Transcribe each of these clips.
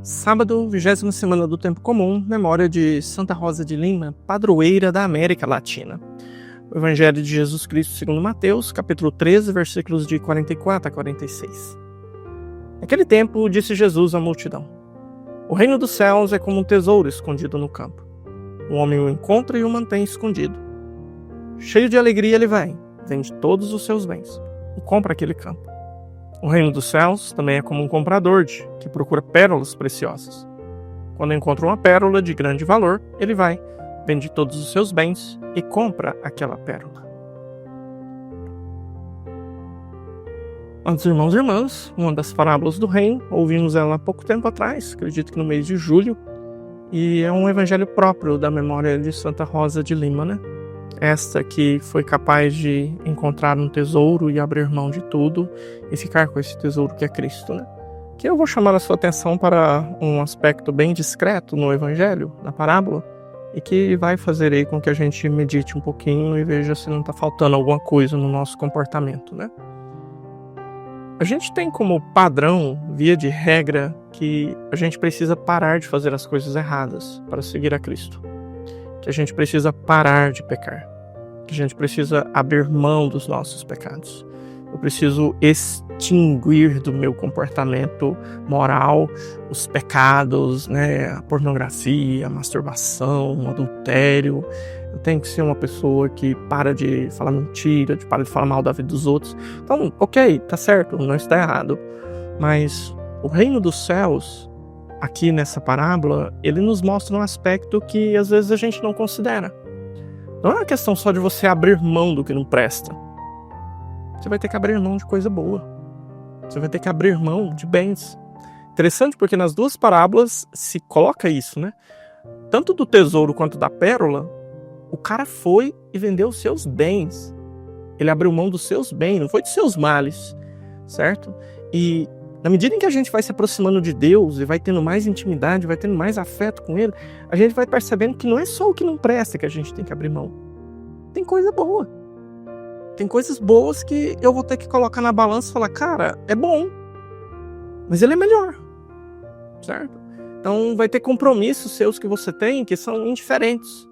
Sábado, 20ª semana do Tempo Comum, memória de Santa Rosa de Lima, padroeira da América Latina. O Evangelho de Jesus Cristo segundo Mateus, capítulo 13, versículos de 44 a 46. Naquele tempo, disse Jesus à multidão: O reino dos céus é como um tesouro escondido no campo. Um homem o encontra e o mantém escondido. Cheio de alegria ele vai, vende todos os seus bens e compra aquele campo. O reino dos céus também é como um comprador que procura pérolas preciosas. Quando encontra uma pérola de grande valor, ele vai, vende todos os seus bens e compra aquela pérola. Amados irmãos e irmãs, uma das parábolas do reino, ouvimos ela há pouco tempo atrás, acredito que no mês de julho, e é um evangelho próprio da memória de Santa Rosa de Lima, né? Esta que foi capaz de encontrar um tesouro e abrir mão de tudo e ficar com esse tesouro que é Cristo, né? Que eu vou chamar a sua atenção para um aspecto bem discreto no evangelho, na parábola, e que vai fazer aí com que a gente medite um pouquinho e veja se não está faltando alguma coisa no nosso comportamento, né? A gente tem como padrão, via de regra, que a gente precisa parar de fazer as coisas erradas para seguir a Cristo. Que a gente precisa parar de pecar. Que a gente precisa abrir mão dos nossos pecados. Eu preciso extinguir do meu comportamento moral os pecados, né? A pornografia, a masturbação, o adultério. Eu tenho que ser uma pessoa que para de falar mentira, para de falar mal da vida dos outros. Então, ok, tá certo, não está errado. Mas o reino dos céus, aqui nessa parábola, ele nos mostra um aspecto que às vezes a gente não considera. Não é uma questão só de você abrir mão do que não presta. Você vai ter que abrir mão de coisa boa. Você vai ter que abrir mão de bens. Interessante porque nas duas parábolas se coloca isso, né? Tanto do tesouro quanto da pérola, o cara foi e vendeu os seus bens. Ele abriu mão dos seus bens, não foi dos seus males, certo? E na medida em que a gente vai se aproximando de Deus e vai tendo mais intimidade, vai tendo mais afeto com Ele, a gente vai percebendo que não é só o que não presta que a gente tem que abrir mão. Tem coisa boa. Tem coisas boas que eu vou ter que colocar na balança e falar, cara, é bom, mas ele é melhor, certo? Então vai ter compromissos seus que você tem que são indiferentes.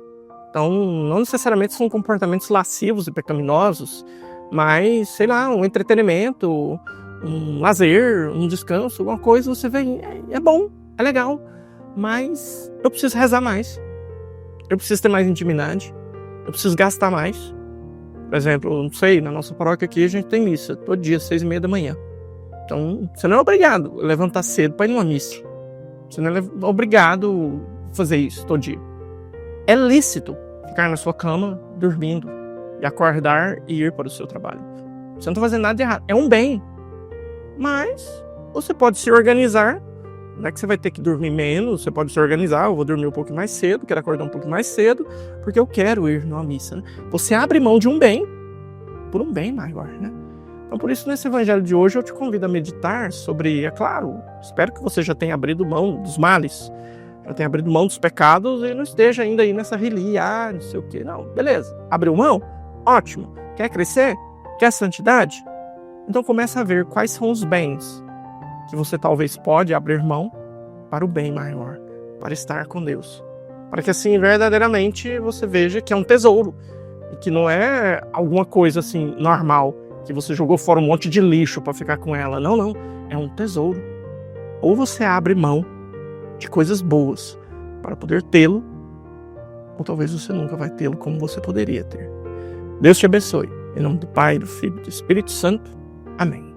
Então não necessariamente são comportamentos lascivos e pecaminosos, mas, sei lá, um entretenimento, um lazer, um descanso, alguma coisa, você vê, é bom, é legal, mas eu preciso rezar mais, eu preciso ter mais intimidade, eu preciso gastar mais. Por exemplo, não sei, na nossa paróquia aqui a gente tem missa todo dia, 6h30 da manhã. Então, você não é obrigado a levantar cedo para ir numa missa. Você não é obrigado a fazer isso todo dia. É lícito ficar na sua cama, dormindo, e acordar e ir para o seu trabalho. Você não está fazendo nada de errado. É um bem. Mas você pode se organizar. Não é que você vai ter que dormir menos, você pode se organizar, eu vou dormir um pouco mais cedo, quero acordar um pouco mais cedo, porque eu quero ir numa missa, né? Você abre mão de um bem, por um bem maior, né? Então por isso nesse evangelho de hoje eu te convido a meditar sobre, é claro, espero que você já tenha abrido mão dos males, já tenha abrido mão dos pecados e não esteja ainda aí nessa relia, não sei o que, não, beleza, abriu mão? Ótimo, quer crescer? Quer santidade? Então começa a ver quais são os bens que você talvez pode abrir mão para o bem maior, para estar com Deus. Para que assim, verdadeiramente, você veja que é um tesouro. E que não é alguma coisa assim, normal, que você jogou fora um monte de lixo para ficar com ela. Não, não. É um tesouro. Ou você abre mão de coisas boas para poder tê-lo, ou talvez você nunca vai tê-lo como você poderia ter. Deus te abençoe. Em nome do Pai, do Filho e do Espírito Santo. Amém.